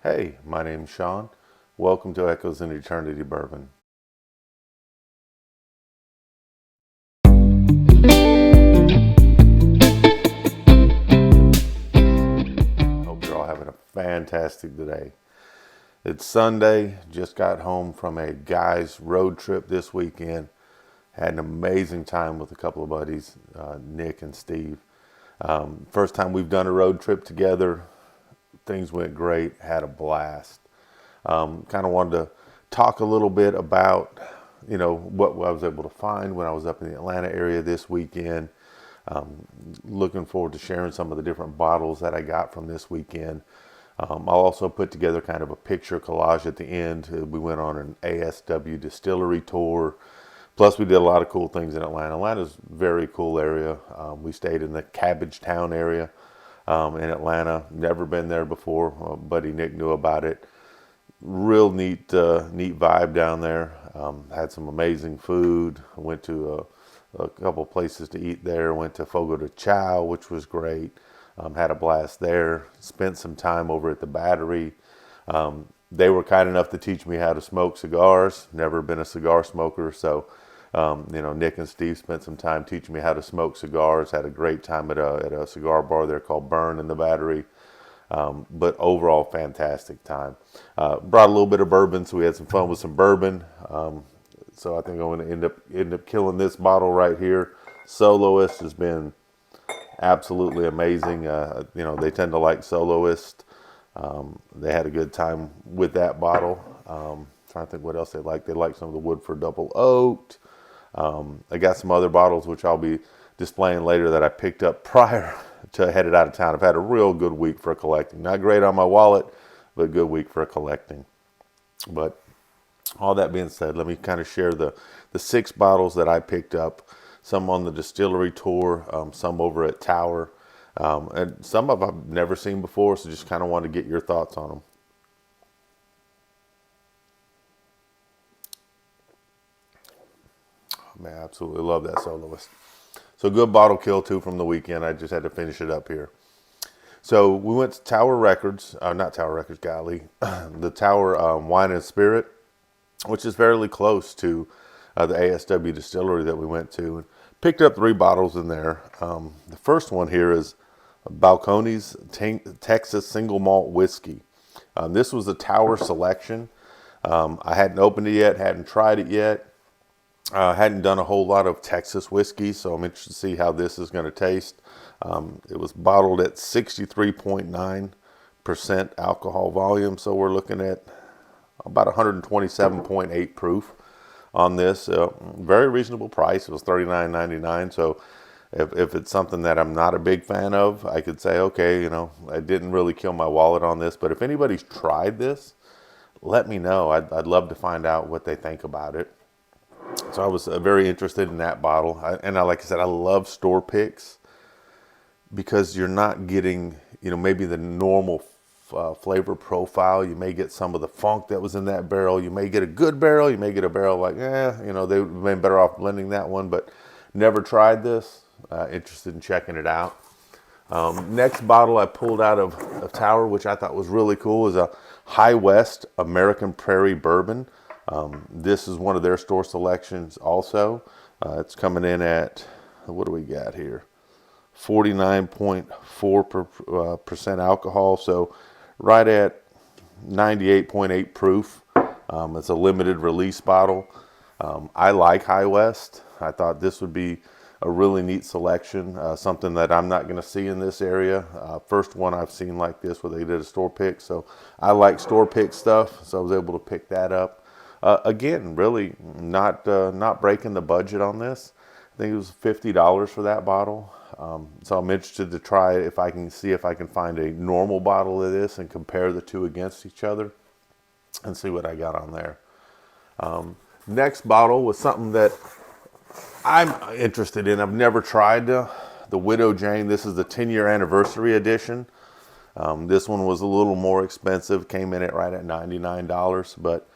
Hey, my name's Sean. Welcome to Echoes in Eternity Bourbon. Hope you're all having a fantastic day. It's Sunday, just got home from a guy's road trip this weekend. Had an amazing time with a couple of buddies, Nick and Steve. First time we've done a road trip together. Things went great, had a blast. Kind of wanted to talk a little bit about, what I was able to find when I was up in the Atlanta area this weekend. Looking forward to sharing some of the different bottles that I got from this weekend. I'll also put together kind of a picture collage at the end. We went on an ASW distillery tour. Plus, we did a lot of cool things in Atlanta. Atlanta's a very cool area. We stayed in the Cabbage Town area in Atlanta. Never been there before. Buddy Nick knew about it. Real neat vibe down there. Had some amazing food. Went to a couple places to eat there. Went to Fogo de Chao, which was great. Had a blast there. Spent some time over at the Battery. They were kind enough to teach me how to smoke cigars. Never been a cigar smoker, so Nick and Steve spent some time teaching me how to smoke cigars. Had a great time at a cigar bar there called Burn in the Battery. But overall, fantastic time. Brought a little bit of bourbon, so we had some fun with some bourbon. So I think I'm going to end up killing this bottle right here. Soloist has been absolutely amazing. They tend to like Soloist. They had a good time with that bottle. Trying to think what else they like. They like some of the Woodford Double Oaked. I got some other bottles which I'll be displaying later that I picked up prior to headed out of town. I've had a real good week for collecting. Not great on my wallet, but a good week for collecting. But all that being said, let me kind of share the 6 bottles that I picked up. Some on the distillery tour, some over at Tower, and some of I've never seen before, so just kind of want to get your thoughts on them. Man, I absolutely love that Soloist. So good bottle kill too from the weekend. I just had to finish it up here. So we went to Tower Records, not Tower Records, golly, the Tower Wine and Spirit, which is fairly close to the ASW distillery that we went to. And picked up 3 bottles in there. The first one here is Balcones Tank, Texas Single Malt Whiskey. This was a Tower selection. I hadn't opened it yet, hadn't tried it yet. Hadn't done a whole lot of Texas whiskey, so I'm interested to see how this is going to taste. It was bottled at 63.9% alcohol volume, so we're looking at about 127.8 proof on this. Very reasonable price. It was $39.99, so if it's something that I'm not a big fan of, I could say, okay, I didn't really kill my wallet on this, but if anybody's tried this, let me know. I'd love to find out what they think about it. So I was very interested in that bottle. Like I said, I love store picks because you're not getting, maybe the normal flavor profile. You may get some of the funk that was in that barrel. You may get a good barrel. You may get a barrel like, they would have been better off blending that one, but never tried this. Interested in checking it out. Next bottle I pulled out of Tower, which I thought was really cool, is a High West American Prairie Bourbon. This is one of their store selections also. It's coming in at, what do we got here? 49.4% alcohol, so right at 98.8 proof. It's a limited release bottle. I like High West. I thought this would be a really neat selection, something that I'm not going to see in this area. First one I've seen like this where they did a store pick, so I like store pick stuff, so I was able to pick that up. Again, really not breaking the budget on this. I think it was $50 for that bottle. So I'm interested to try it if I can find a normal bottle of this and compare the two against each other and see what I got on there. Next bottle was something that I'm interested in. I've never tried the Widow Jane. This is the 10-year anniversary edition. This one was a little more expensive, came in at right at $99, but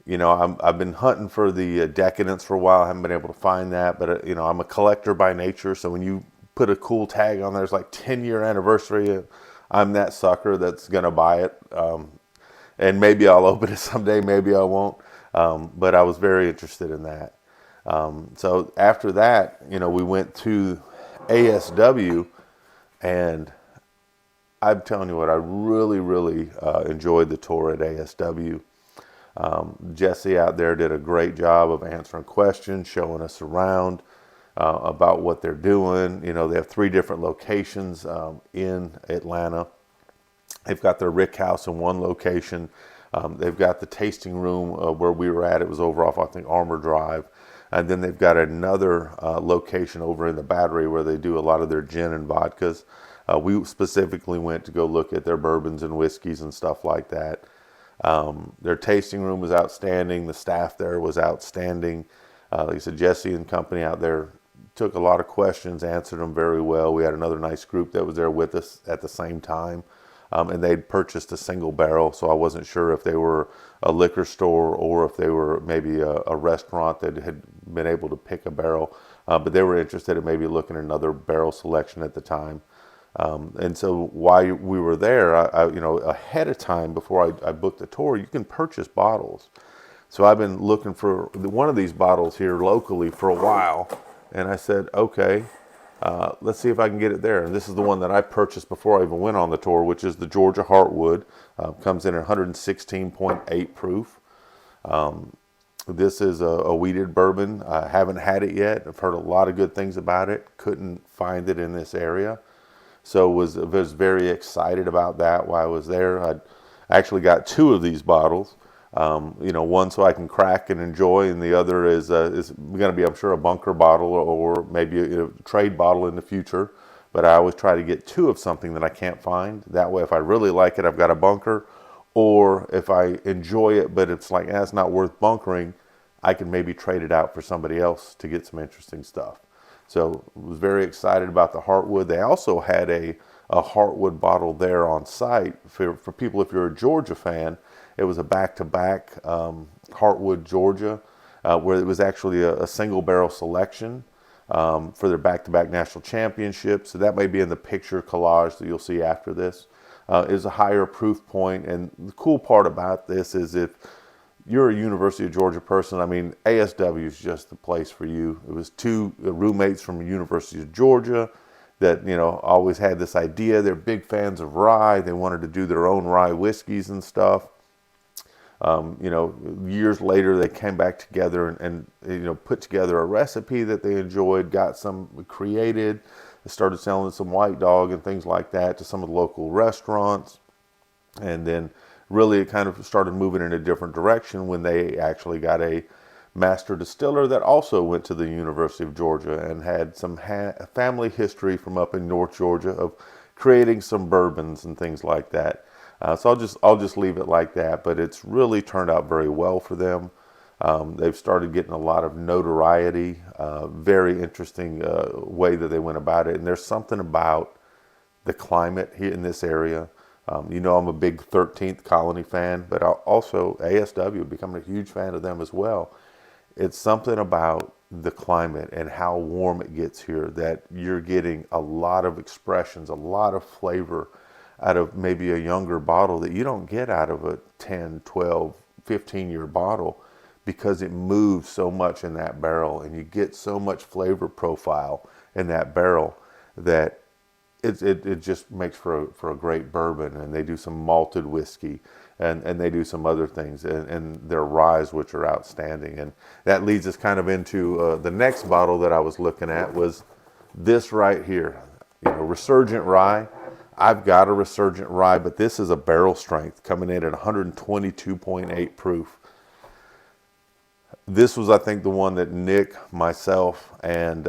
I've been hunting for the Decadence for a while. I haven't been able to find that, but I'm a collector by nature. So when you put a cool tag on there, it's like 10-year anniversary. I'm that sucker that's gonna buy it. and maybe I'll open it someday, maybe I won't. But I was very interested in that. So after that, we went to ASW, and I'm telling you what, I really, really enjoyed the tour at ASW. Jesse out there did a great job of answering questions, showing us around about what they're doing. They have 3 different locations in Atlanta. They've got their rick house in one location. They've got the tasting room where we were at. It was over off, I think, Armour Drive. And then they've got another location over in the Battery where they do a lot of their gin and vodkas. We specifically went to go look at their bourbons and whiskeys and stuff like that. Their tasting room was outstanding. The staff there was outstanding. Like I said, Jesse and company out there took a lot of questions, answered them very well. We had another nice group that was there with us at the same time. And they'd purchased a single barrel, so I wasn't sure if they were a liquor store or if they were maybe a restaurant that had been able to pick a barrel. But they were interested in maybe looking at another barrel selection at the time. And so while we were there, ahead of time before I booked the tour, you can purchase bottles. So I've been looking for one of these bottles here locally for a while, and I said, okay, let's see if I can get it there. And this is the one that I purchased before I even went on the tour, which is the Georgia Hardwood. Comes in at 116.8 proof. This is a wheated bourbon. I haven't had it yet. I've heard a lot of good things about it. Couldn't find it in this area. So was very excited about that while I was there. I actually got 2 of these bottles. One so I can crack and enjoy, and the other is going to be, I'm sure, a bunker bottle or maybe a trade bottle in the future. But I always try to get 2 of something that I can't find. That way, if I really like it, I've got a bunker. Or if I enjoy it, but it's like, it's not worth bunkering, I can maybe trade it out for somebody else to get some interesting stuff. So I was very excited about the Hardwood. They also had a Hardwood bottle there on site for people. If you're a Georgia fan, it was a back-to-back Hardwood, Georgia, where it was actually a single barrel selection for their back-to-back national championships. So that may be in the picture collage that you'll see after this. Is a higher proof point. And the cool part about this is if you're a University of Georgia person, I mean, ASW is just the place for you. It was 2 roommates from the University of Georgia that, always had this idea. They're big fans of rye. They wanted to do their own rye whiskeys and stuff. Years later, they came back together and put together a recipe that they enjoyed, got some created. They started selling some White Dog and things like that to some of the local restaurants. And then really it kind of started moving in a different direction when they actually got a master distiller that also went to the University of Georgia and had some family history from up in North Georgia of creating some bourbons and things like that. So I'll just leave it like that, but it's really turned out very well for them. They've started getting a lot of notoriety, very interesting way that they went about it. And there's something about the climate here in this area. I'm a big 13th Colony fan, but also ASW, becoming a huge fan of them as well. It's something about the climate and how warm it gets here that you're getting a lot of expressions, a lot of flavor out of maybe a younger bottle that you don't get out of a 10, 12, 15-year bottle, because it moves so much in that barrel and you get so much flavor profile in that barrel that it just makes for a great bourbon. And they do some malted whiskey and they do some other things and their ryes, which are outstanding. And that leads us kind of into the next bottle that I was looking at was this right here, Resurgent Rye. I've got a Resurgent Rye, but this is a barrel strength coming in at 122.8 proof. This was, I think, the one that Nick, myself, and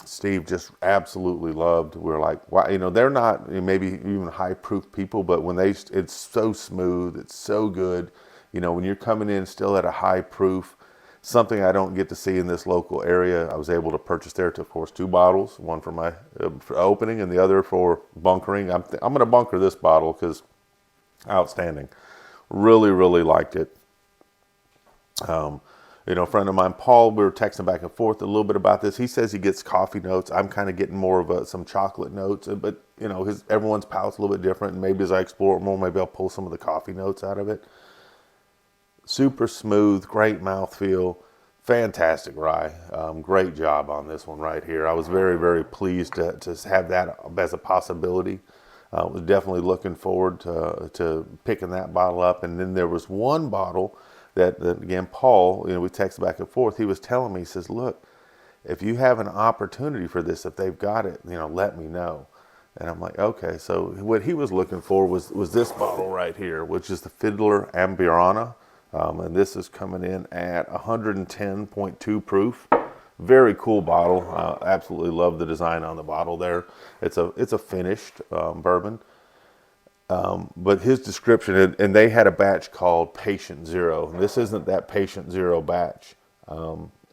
Steve just absolutely loved. We're like, wow, they're not maybe even high proof people, but when it's so smooth, it's so good. When you're coming in still at a high proof, something I don't get to see in this local area. I was able to purchase there, of course, 2 bottles, one for my for opening and the other for bunkering. I'm going to bunker this bottle because outstanding. Really, really liked it. A friend of mine, Paul, we were texting back and forth a little bit about this. He says he gets coffee notes. I'm kind of getting more of some chocolate notes, but everyone's palate's a little bit different. And maybe as I explore it more, maybe I'll pull some of the coffee notes out of it. Super smooth, great mouthfeel, fantastic rye. Great job on this one right here. I was very, very pleased to have that as a possibility. Was definitely looking forward to picking that bottle up. And then there was one bottle that again, Paul, we texted back and forth. He was telling me, he says, look, if you have an opportunity for this, if they've got it, let me know. And I'm like, okay. So what he was looking for was this bottle right here, which is the Fiddler Ambirana. And this is coming in at 110.2 proof. Very cool bottle. Absolutely love the design on the bottle there. It's a finished bourbon. But his description, and they had a batch called Patient Zero. And this isn't that Patient Zero batch.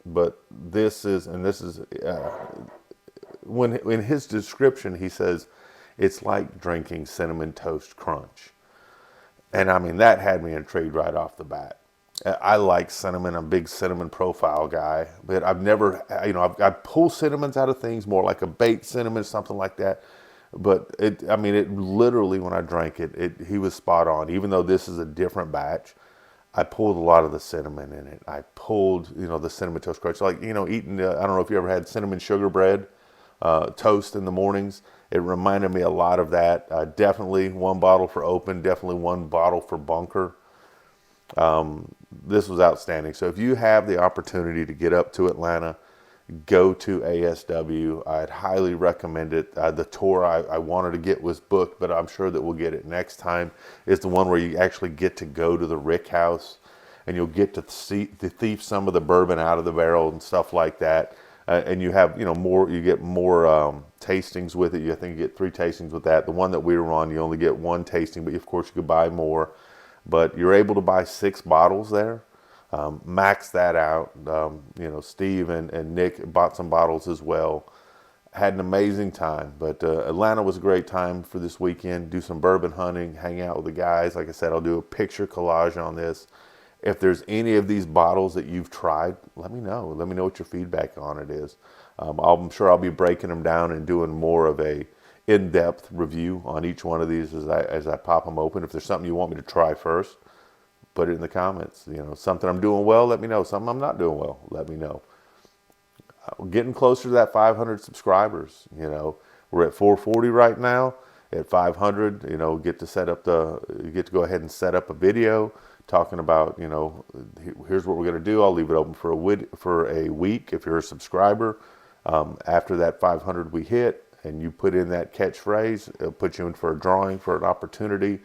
But this is when in his description, he says, it's like drinking Cinnamon Toast Crunch. And I mean, that had me intrigued right off the bat. I like cinnamon. I'm a big cinnamon profile guy, but I've never, I pull cinnamons out of things more like a baked cinnamon, something like that. But it literally, when I drank it, he was spot on. Even though this is a different batch, I pulled a lot of the cinnamon in it. I pulled, the Cinnamon Toast Crunch. Like, eating, I don't know if you ever had cinnamon sugar bread, toast in the mornings. It reminded me a lot of that. Definitely one bottle for open, definitely one bottle for bunker. This was outstanding. So if you have the opportunity to get up to Atlanta, go to ASW. I'd highly recommend it. The tour I wanted to get was booked, but I'm sure that we'll get it next time. It's the one where you actually get to go to the rick house, and you'll get to thief some of the bourbon out of the barrel and stuff like that. And you have, you get more tastings with it. I think you get 3 tastings with that. The one that we were on, you only get 1 tasting, but of course you could buy more. But you're able to buy 6 bottles there. Max that out. Steve and Nick bought some bottles as well. Had an amazing time. But Atlanta was a great time for this weekend. Do some bourbon hunting, hang out with the guys. Like I said, I'll do a picture collage on this. If there's any of these bottles that you've tried, let me know. Let me know what your feedback on it is. I'm sure I'll be breaking them down and doing more of a in-depth review on each one of these as I pop them open. If there's something you want me to try first, put it in the comments. Something I'm doing well, let me know. Something I'm not doing well, let me know. Getting closer to that 500 subscribers. We're at 440 right now. At 500, get to go ahead and set up a video talking about, here's what we're going to do. I'll leave it open for a week if you're a subscriber. After that 500 we hit, and you put in that catchphrase, it'll put you in for a drawing for an opportunity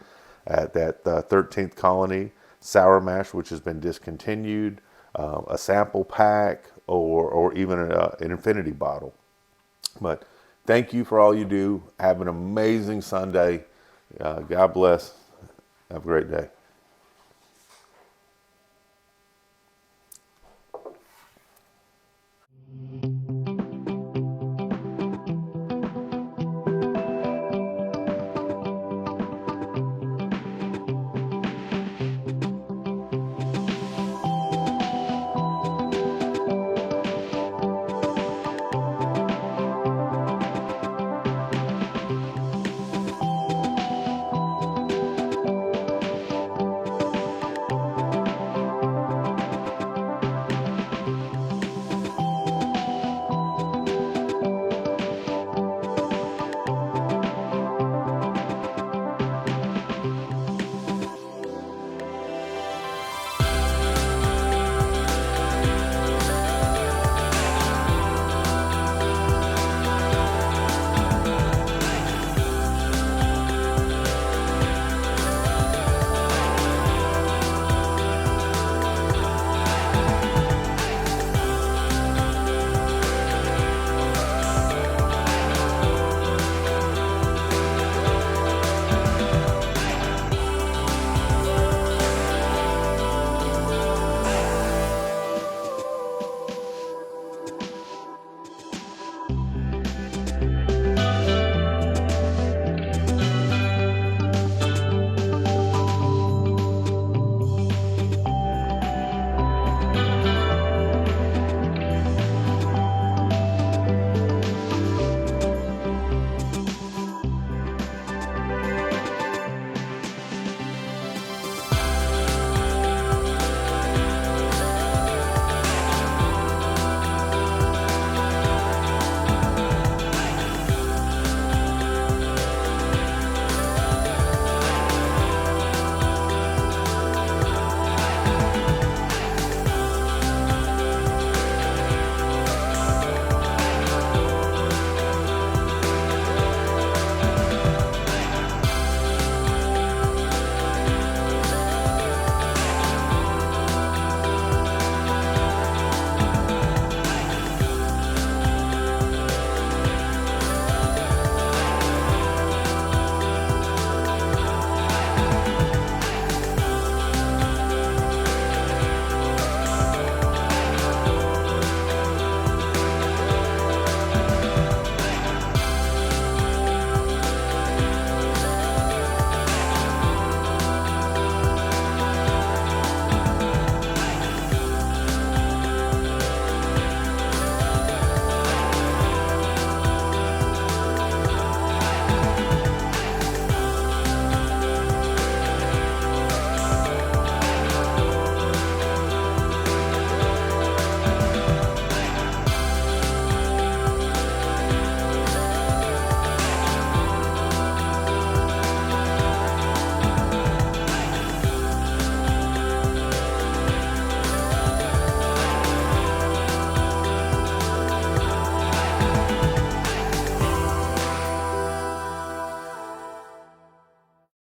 at that 13th Colony Sour Mash, which has been discontinued, a sample pack, or even an infinity bottle. But thank you for all you do. Have an amazing Sunday. God bless. Have a great day.